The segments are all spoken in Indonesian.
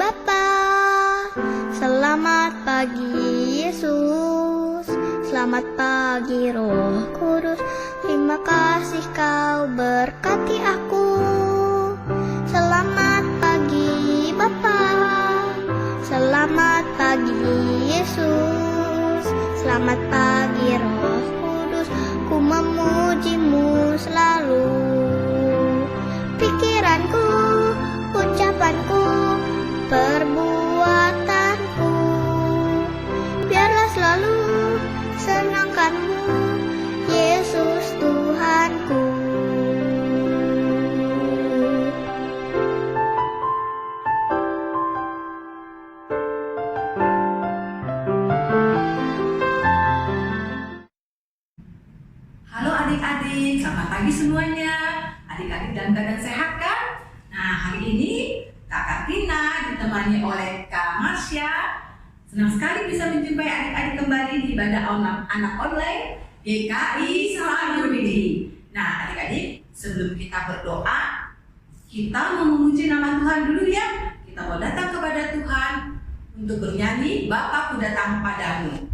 Bapa. Selamat pagi Yesus, selamat pagi Roh Kudus. Terima kasih kau berkati aku. Selamat pagi Bapa, selamat pagi Yesus, selamat pagi Roh Kudus. Ku memujimu selalu. Pikiranku, ucapanku, perbuatanku, biarlah selalu senangkanmu, Yesus Tuhanku. Halo adik-adik, selamat pagi semuanya. Adik-adik dalam keadaan sehat kan? Nah, hari ini Kakak Tina ditemani oleh Kak Marsya. Senang sekali bisa menjumpai adik-adik kembali di ibadah anak online GKI Salamudidi. Nah, adik-adik, sebelum kita berdoa, kita mau memuji nama Tuhan dulu ya. Kita mau datang kepada Tuhan untuk bernyanyi Bapa Ku Datang Padamu.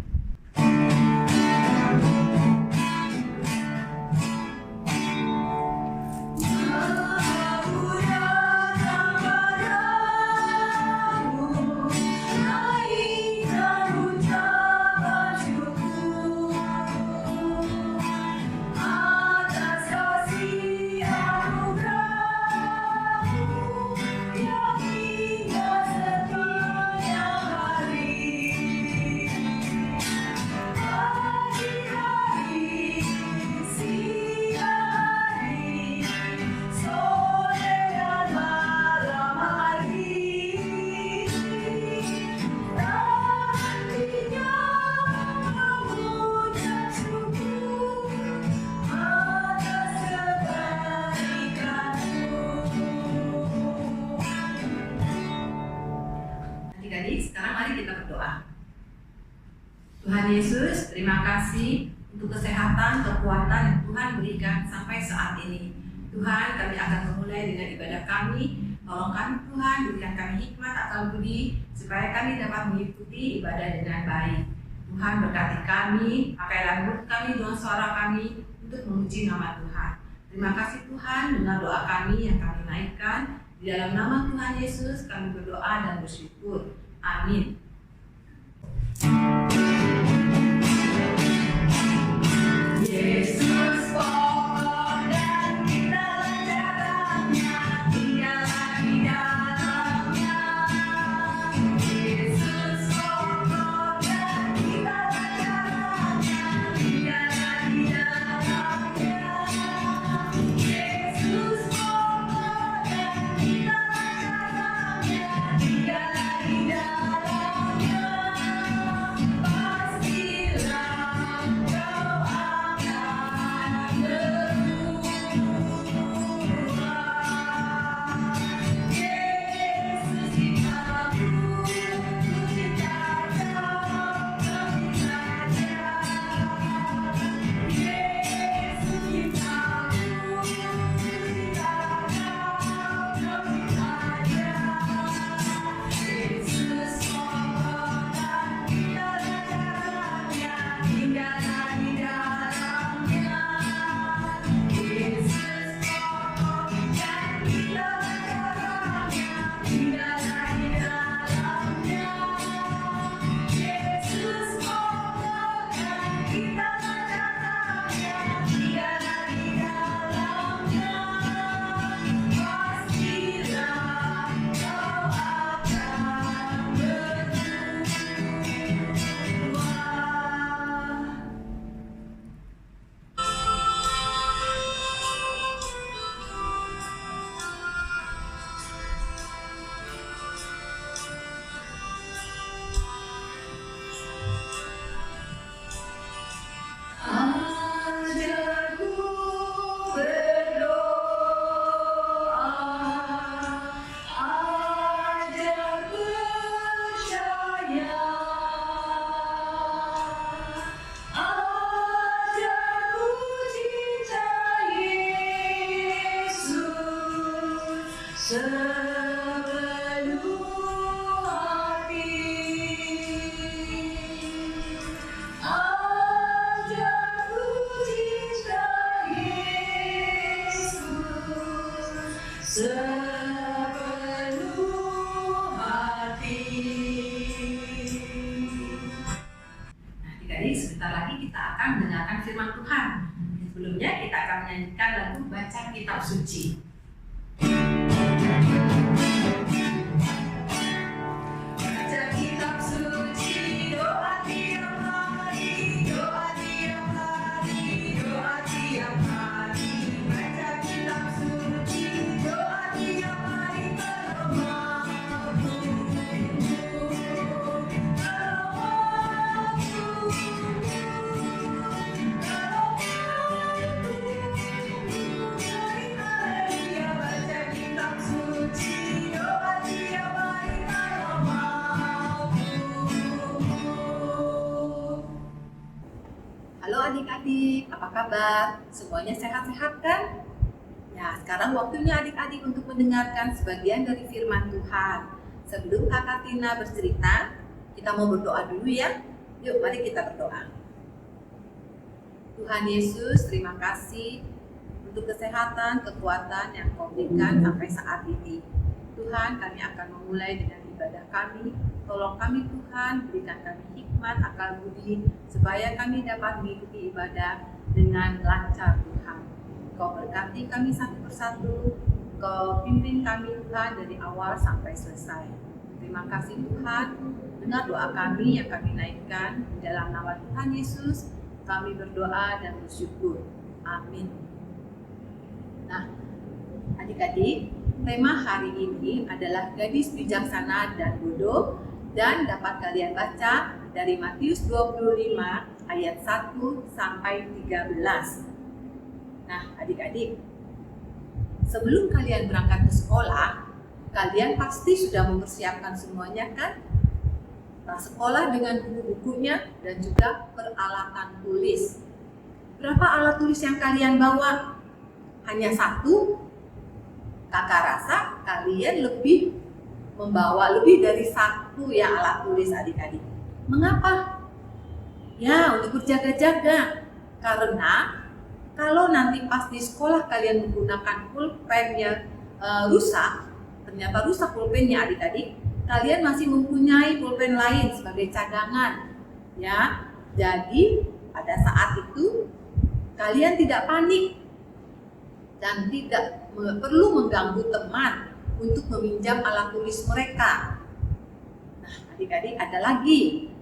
Adik-adik, sekarang mari kita berdoa. Tuhan Yesus, terima kasih untuk kesehatan, kekuatan yang Tuhan berikan sampai saat ini. Tuhan, kami akan memulai dengan ibadah kami. Tolong kami Tuhan, berikan kami hikmat, akal budi, supaya kami dapat mengikuti ibadah dengan baik. Tuhan, berkati kami, pakailah mulut kami dengan suara kami untuk memuji nama Tuhan. Terima kasih Tuhan, dengan doa kami yang kami naikkan. Di dalam nama Tuhan Yesus kami berdoa dan bersyukur. Amin. Yesus pokok dan kita jalannya, tinggallah di dalamnya. Yesus pokok dan kita jalannya, tinggallah di dalamnya. Yesus pokok dan kita jalannya, tinggallah di dalamnya. Jadi sebentar lagi kita akan mendengarkan firman Tuhan. Sebelumnya kita akan menyanyikan lagu Baca Kitab Suci. Baca kitab suci, doa tiap hari, doa tiap hari, doa tiap hari. Baca kitab suci, doa tiap hari, kalau mampu, haleluya. Baca kitab suci, doa tiap hari, kalau mampu. Halo adik-adik, apa kabar? Semuanya sehat-sehat kan? Ya, sekarang waktunya adik-adik untuk mendengarkan sebagian dari firman Tuhan. Sebelum Kakak Tina bercerita, kita mau berdoa dulu ya. Yuk, mari kita berdoa. Tuhan Yesus, terima kasih untuk kesehatan, kekuatan yang Kau berikan sampai saat ini. Tuhan, kami akan memulai dengan ibadah kami. Tolong kami Tuhan, berikan kami hikmat, akal budi, supaya kami dapat mengikuti ibadah dengan lancar Tuhan. Kau berkati kami satu persatu, Kau pimpin kami Tuhan dari awal sampai selesai. Terima kasih Tuhan, dengar doa kami yang kami naikkan di dalam nama Tuhan Yesus. Kami berdoa dan bersyukur. Amin. Nah, adik-adik, tema hari ini adalah gadis bijaksana dan bodoh, dan dapat kalian baca dari Matius 25 ayat 1 sampai 13. Nah, adik-adik, sebelum kalian berangkat ke sekolah, kalian pasti sudah mempersiapkan semuanya kan? Tas sekolah dengan buku-bukunya dan juga peralatan tulis. Berapa alat tulis yang kalian bawa? Hanya satu? Kakak rasa kalian membawa lebih dari satu ya alat tulis adik-adik. Mengapa? Ya, untuk berjaga-jaga. Karena kalau nanti pas di sekolah kalian menggunakan pulpen yang rusak, ternyata rusak pulpennya adik-adik, kalian masih mempunyai pulpen lain sebagai cadangan. Ya, jadi pada saat itu kalian tidak panik dan tidak perlu mengganggu teman untuk meminjam alat tulis mereka. Nah, adik-adik, ada lagi.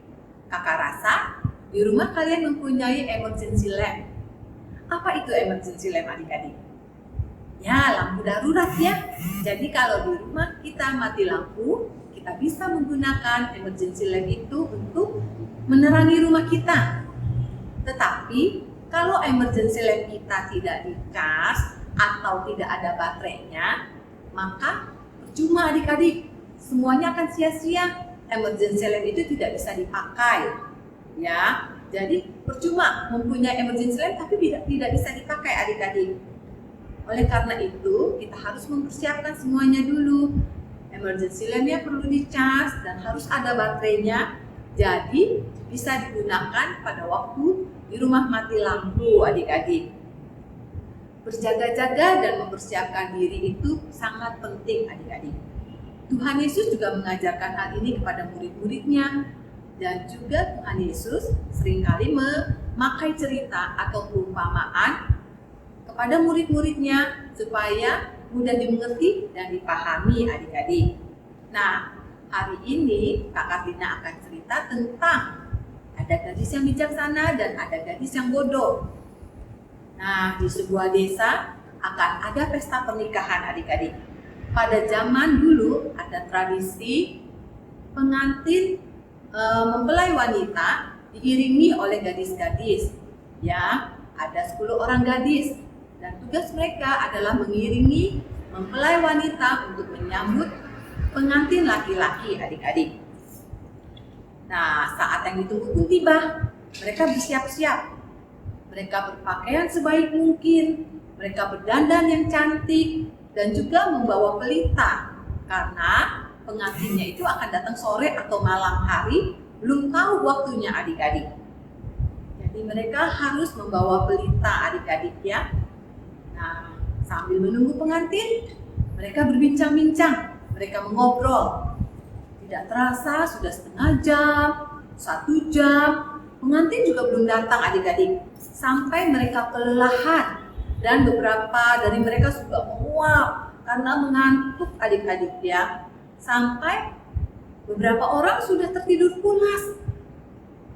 Kakak rasa di rumah kalian mempunyai emergency lamp. Apa itu emergency lamp adik-adik? Ya, lampu darurat ya. Jadi kalau di rumah kita mati lampu, kita bisa menggunakan emergency lamp itu untuk menerangi rumah kita. Tetapi kalau emergency lamp kita tidak dicas atau tidak ada baterainya, maka percuma adik-adik, semuanya akan sia-sia. Emergency lamp itu tidak bisa dipakai. Ya, jadi percuma mempunyai emergency lamp tapi tidak bisa dipakai adik-adik. Oleh karena itu, kita harus mempersiapkan semuanya dulu. Emergency lamp-nya perlu dicas dan harus ada baterainya. Jadi bisa digunakan pada waktu di rumah mati lampu adik-adik. Berjaga-jaga dan mempersiapkan diri itu sangat penting adik-adik. Tuhan Yesus juga mengajarkan hal ini kepada murid-muridnya. Dan juga Tuhan Yesus seringkali memakai cerita atau perumpamaan kepada murid-muridnya supaya mudah dimengerti dan dipahami adik-adik. Nah, hari ini Kakak Tina akan cerita tentang ada gadis yang bijaksana dan ada gadis yang bodoh. Nah, di sebuah desa akan ada pesta pernikahan adik-adik. Pada zaman dulu ada tradisi pengantin mempelai wanita diiringi oleh gadis-gadis. Ya, ada 10 orang gadis dan tugas mereka adalah mengiringi mempelai wanita untuk menyambut pengantin laki-laki adik-adik. Nah, saat yang ditunggu pun tiba. Mereka bersiap-siap. Mereka berpakaian sebaik mungkin. Mereka berdandan yang cantik dan juga membawa pelita. Karena pengantinnya itu akan datang sore atau malam hari, belum tahu waktunya adik-adik. Jadi mereka harus membawa pelita adik-adik ya. Nah, sambil menunggu pengantin, mereka berbincang-bincang, mereka mengobrol. Tidak terasa sudah setengah jam, 1 jam, pengantin juga belum datang adik-adik. Sampai mereka kelelahan dan beberapa dari mereka sudah menguap karena mengantuk adik-adik ya. Sampai beberapa orang sudah tertidur pulas.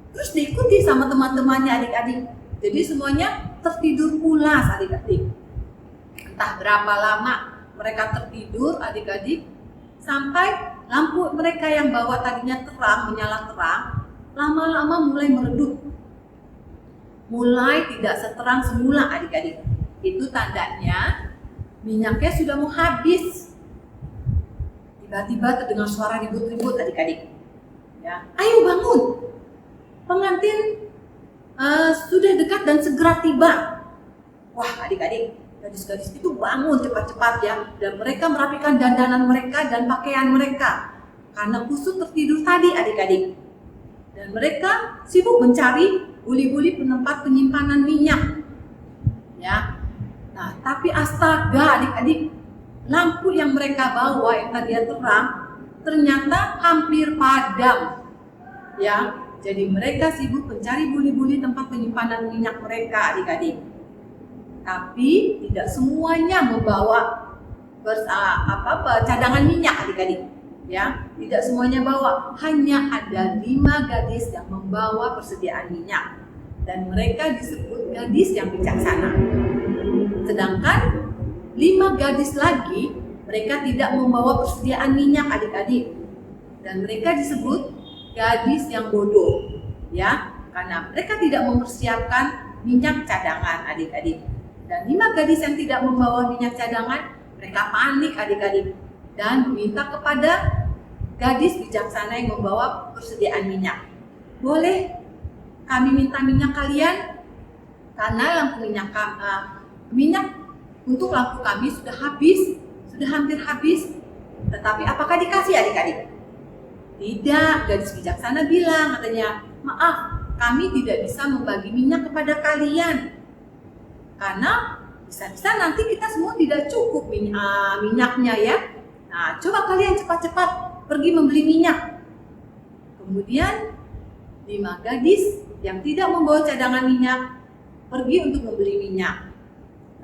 Terus diikuti sama teman-temannya adik-adik. Jadi semuanya tertidur pulas adik-adik. Entah berapa lama mereka tertidur adik-adik, sampai lampu mereka yang bawa tadinya terang, menyala terang, lama-lama mulai meredup. Mulai tidak seterang semula adik-adik. Itu tandanya minyaknya sudah mau habis. Tiba-tiba terdengar suara ribut-ribut adik-adik. Ya, ayo bangun. Pengantin sudah dekat dan segera tiba. Wah adik-adik, gadis-gadis itu bangun cepat-cepat ya. Dan mereka merapikan dandanan mereka dan pakaian mereka. Karena kusut tertidur tadi adik-adik. Dan mereka sibuk mencari buli-buli tempat penyimpanan minyak. Ya. Nah, tapi astaga adik-adik, lampu yang mereka bawa yang tadinya terang ternyata hampir padam. Ya, jadi mereka sibuk mencari buli-buli tempat penyimpanan minyak mereka adik-adik. Tapi tidak semuanya membawa cadangan minyak adik-adik. Ya, tidak semuanya bawa, hanya ada 5 gadis yang membawa persediaan minyak. Dan mereka disebut gadis yang bijaksana. Sedangkan 5 gadis lagi, mereka tidak membawa persediaan minyak adik-adik. Dan mereka disebut gadis yang bodoh. Ya, karena mereka tidak mempersiapkan minyak cadangan adik-adik. Dan 5 gadis yang tidak membawa minyak cadangan, mereka panik adik-adik. Dan meminta kepada gadis bijaksana yang membawa persediaan minyak. Boleh kami minta minyak kalian? Karena lampu minyak untuk lampu kami sudah habis, sudah hampir habis. Tetapi apakah dikasih adik-adik? Tidak, gadis bijaksana bilang katanya, maaf, kami tidak bisa membagi minyak kepada kalian. Karena bisa-bisa nanti kita semua tidak cukup minyaknya ya. Nah, coba kalian cepat-cepat pergi membeli minyak. Kemudian 5 gadis yang tidak membawa cadangan minyak pergi untuk membeli minyak.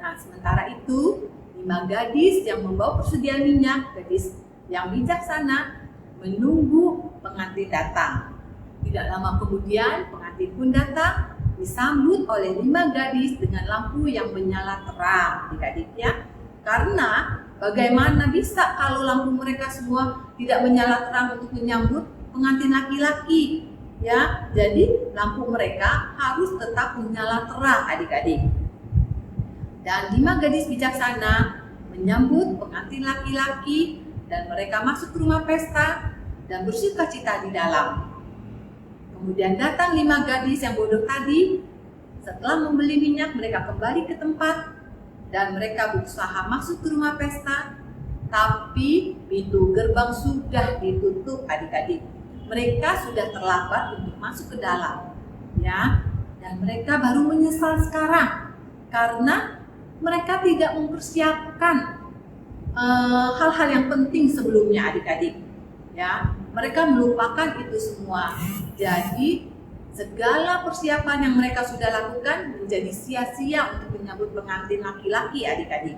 Nah, sementara itu 5 gadis yang membawa persediaan minyak, gadis yang bijaksana, menunggu pengantin datang. Tidak lama kemudian pengantin pun datang, disambut oleh 5 gadis dengan lampu yang menyala terang adik-adik ya. Karena bagaimana bisa kalau lampu mereka semua tidak menyala terang untuk menyambut pengantin laki-laki ya. Jadi lampu mereka harus tetap menyala terang adik-adik. Dan 5 gadis bijaksana menyambut pengantin laki-laki dan mereka masuk ke rumah pesta dan bersukacita di dalam. Kemudian datang 5 gadis yang bodoh tadi. Setelah membeli minyak, mereka kembali ke tempat dan mereka berusaha masuk ke rumah pesta, tapi pintu gerbang sudah ditutup adik-adik. Mereka sudah terlambat untuk masuk ke dalam, ya. Dan mereka baru menyesal sekarang karena mereka tidak mempersiapkan hal-hal yang penting sebelumnya adik-adik. Ya, mereka melupakan itu semua. Jadi segala persiapan yang mereka sudah lakukan menjadi sia-sia untuk menyambut pengantin laki-laki adik-adik.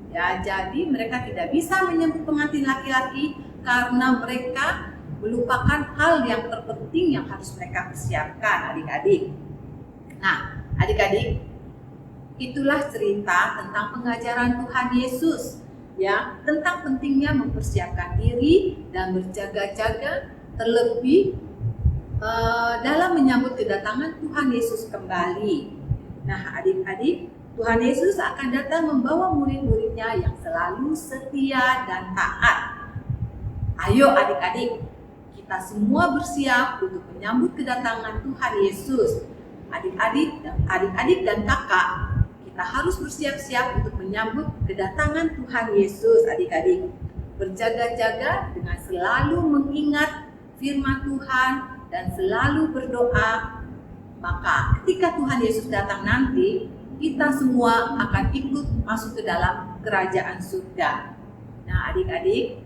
Ya, jadi mereka tidak bisa menyambut pengantin laki-laki karena mereka melupakan hal yang terpenting yang harus mereka persiapkan adik-adik. Nah, adik-adik, itulah cerita tentang pengajaran Tuhan Yesus. Ya, tentang pentingnya mempersiapkan diri dan berjaga-jaga, terlebih dalam menyambut kedatangan Tuhan Yesus kembali. Nah adik-adik, Tuhan Yesus akan datang membawa murid-muridnya yang selalu setia dan taat. Ayo adik-adik, kita semua bersiap untuk menyambut kedatangan Tuhan Yesus. Adik-adik dan kakak, kita harus bersiap-siap untuk menyambut kedatangan Tuhan Yesus adik-adik. Berjaga-jaga dengan selalu mengingat firman Tuhan dan selalu berdoa. Maka ketika Tuhan Yesus datang nanti, kita semua akan ikut masuk ke dalam kerajaan surga. Nah adik-adik,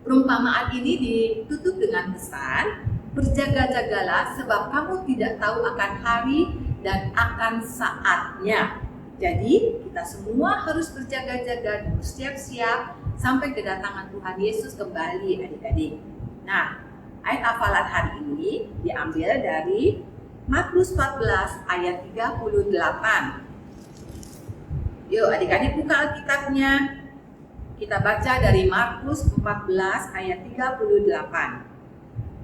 perumpamaan ini ditutup dengan pesan Berjaga-jagalah sebab kamu tidak tahu akan hari dan akan saatnya. Jadi kita semua harus berjaga-jaga dan bersiap-siap sampai kedatangan Tuhan Yesus kembali, adik-adik. Nah, ayat hafalan hari ini diambil dari Markus 14 ayat 38. Yuk adik-adik buka Alkitabnya. Kita baca dari Markus 14 ayat 38.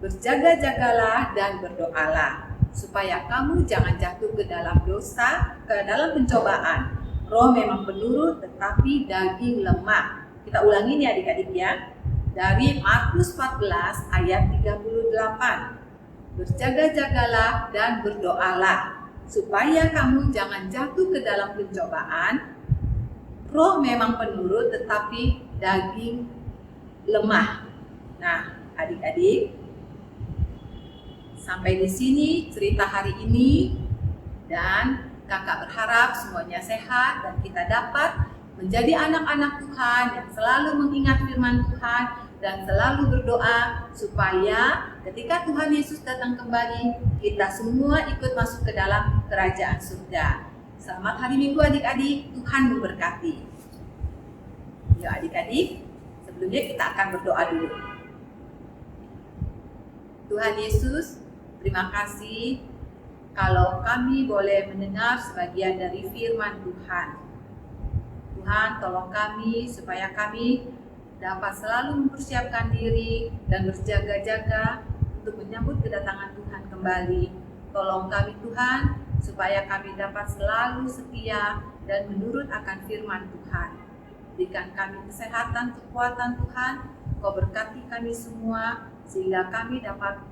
Berjaga-jagalah dan berdoalah supaya kamu jangan jatuh ke dalam dosa, ke dalam pencobaan. Roh memang penurut tetapi daging lemah. Kita ulangi nih adik-adik ya. Dari Markus 14 ayat 38. Berjaga-jagalah dan berdoalah supaya kamu jangan jatuh ke dalam pencobaan. Roh memang penurut tetapi daging lemah. Nah, adik-adik, sampai di sini cerita hari ini, dan kakak berharap semuanya sehat dan kita dapat menjadi anak-anak Tuhan yang selalu mengingat firman Tuhan dan selalu berdoa supaya ketika Tuhan Yesus datang kembali, kita semua ikut masuk ke dalam kerajaan surga. Selamat hari Minggu adik-adik, Tuhan memberkati. Yuk adik-adik, sebelumnya kita akan berdoa dulu. Tuhan Yesus, terima kasih kalau kami boleh mendengar sebagian dari firman Tuhan. Tuhan, tolong kami supaya kami dapat selalu mempersiapkan diri dan berjaga-jaga untuk menyambut kedatangan Tuhan kembali. Tolong kami Tuhan, supaya kami dapat selalu setia dan menurut akan firman Tuhan. Berikan kami kesehatan, kekuatan Tuhan, Kau berkati kami semua, sehingga kami dapat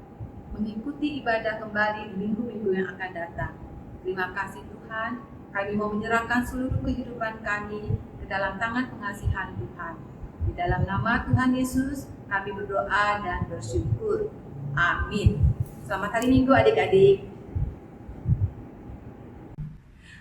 mengikuti ibadah kembali di minggu-minggu yang akan datang. Terima kasih Tuhan, kami mau menyerahkan seluruh kehidupan kami ke dalam tangan pengasihan Tuhan. Di dalam nama Tuhan Yesus, kami berdoa dan bersyukur. Amin. Selamat hari Minggu adik-adik.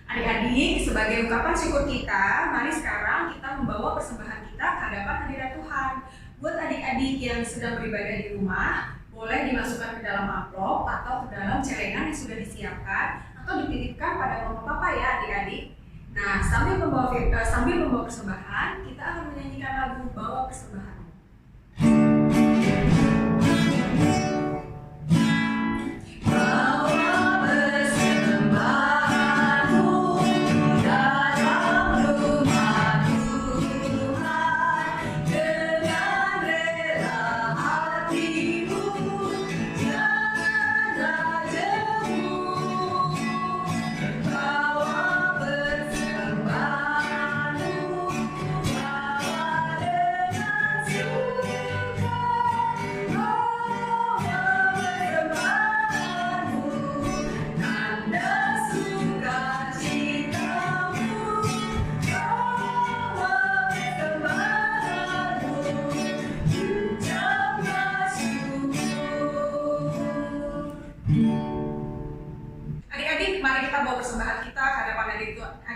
Adik-adik, sebagai ungkapan syukur kita, mari sekarang kita membawa persembahan kita ke hadapan hadirat Tuhan. Buat adik-adik yang sedang beribadah di rumah, boleh dimasukkan ke dalam amplop atau ke dalam celengan yang sudah disiapkan atau dititipkan pada mama papa ya adik-adik. Nah, sambil membawa persembahan, kita akan menyanyikan lagu Bawa Persembahan.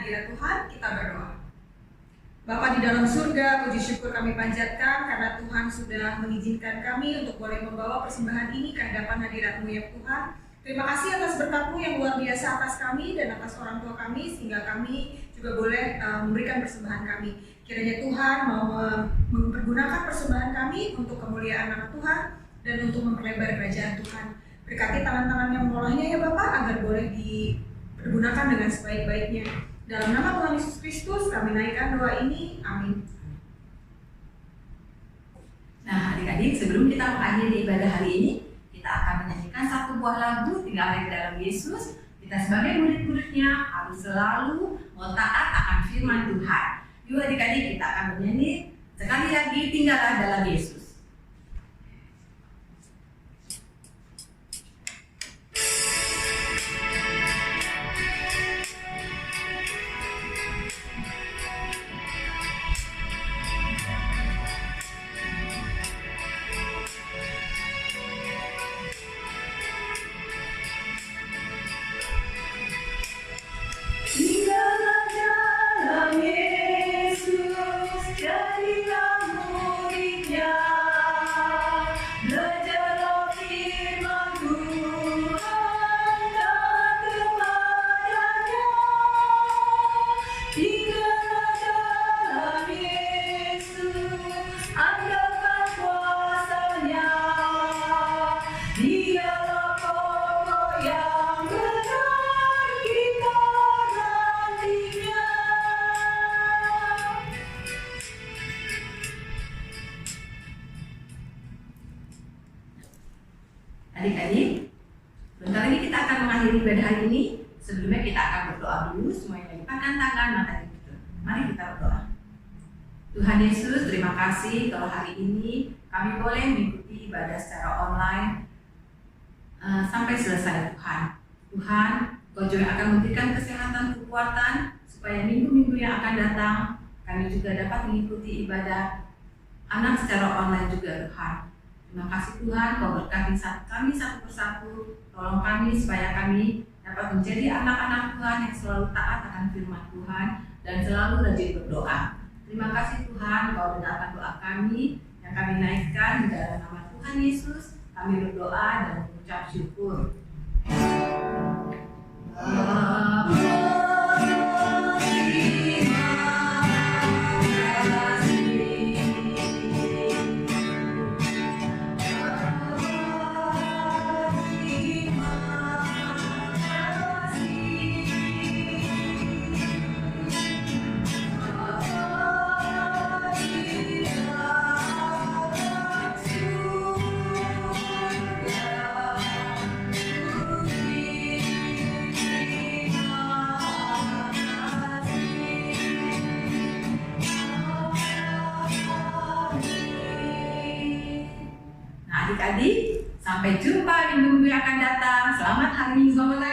Hadirat Tuhan, kita berdoa. Bapa di dalam surga, puji syukur kami panjatkan karena Tuhan sudah mengizinkan kami untuk boleh membawa persembahan ini ke hadapan hadirat-Mu ya Tuhan. Terima kasih atas berkat-Mu yang luar biasa atas kami dan atas orang tua kami, sehingga kami juga boleh memberikan persembahan kami. Kiranya Tuhan mau mempergunakan persembahan kami untuk kemuliaan nama Tuhan dan untuk memperlebar kerajaan Tuhan. Berkati tangan-tangan yang mengolahnya ya Bapak, agar boleh dipergunakan dengan sebaik-baiknya. Dalam nama Tuhan Yesus Kristus kami naikkan doa ini, amin. Nah adik-adik, sebelum kita mengakhiri ibadah hari ini, kita akan menyanyikan satu buah lagu, Tinggallah di dalam Yesus. Kita sebagai murid-muridnya harus selalu mau taat akan firman Tuhan. Yuk adik-adik, kita akan bernyanyi sekali lagi, Tinggallah dalam Yesus. Jadilah muridnya. mengakhiri ibadah hari ini, sebelumnya kita akan berdoa dulu. Semuanya lipatkan tangan, mata ditutup. Mari kita berdoa. Tuhan Yesus, terima kasih kalau hari ini kami boleh mengikuti ibadah secara online sampai selesai Tuhan. Tuhan, Kau juga akan memberikan kesehatan, kekuatan, supaya minggu-minggu yang akan datang, kami juga dapat mengikuti ibadah anak secara online juga Tuhan. Terima kasih Tuhan, Kau berkati kami satu persatu, tolong kami supaya kami dapat menjadi anak-anak Tuhan yang selalu taat akan firman Tuhan dan selalu rajin berdoa. Terima kasih Tuhan, Kau dengarkan doa kami yang kami naikkan di dalam nama Tuhan Yesus. Kami berdoa dan mengucap syukur. Adik-adik, sampai jumpa minggu-minggu yang akan datang. Selamat hari Minggu.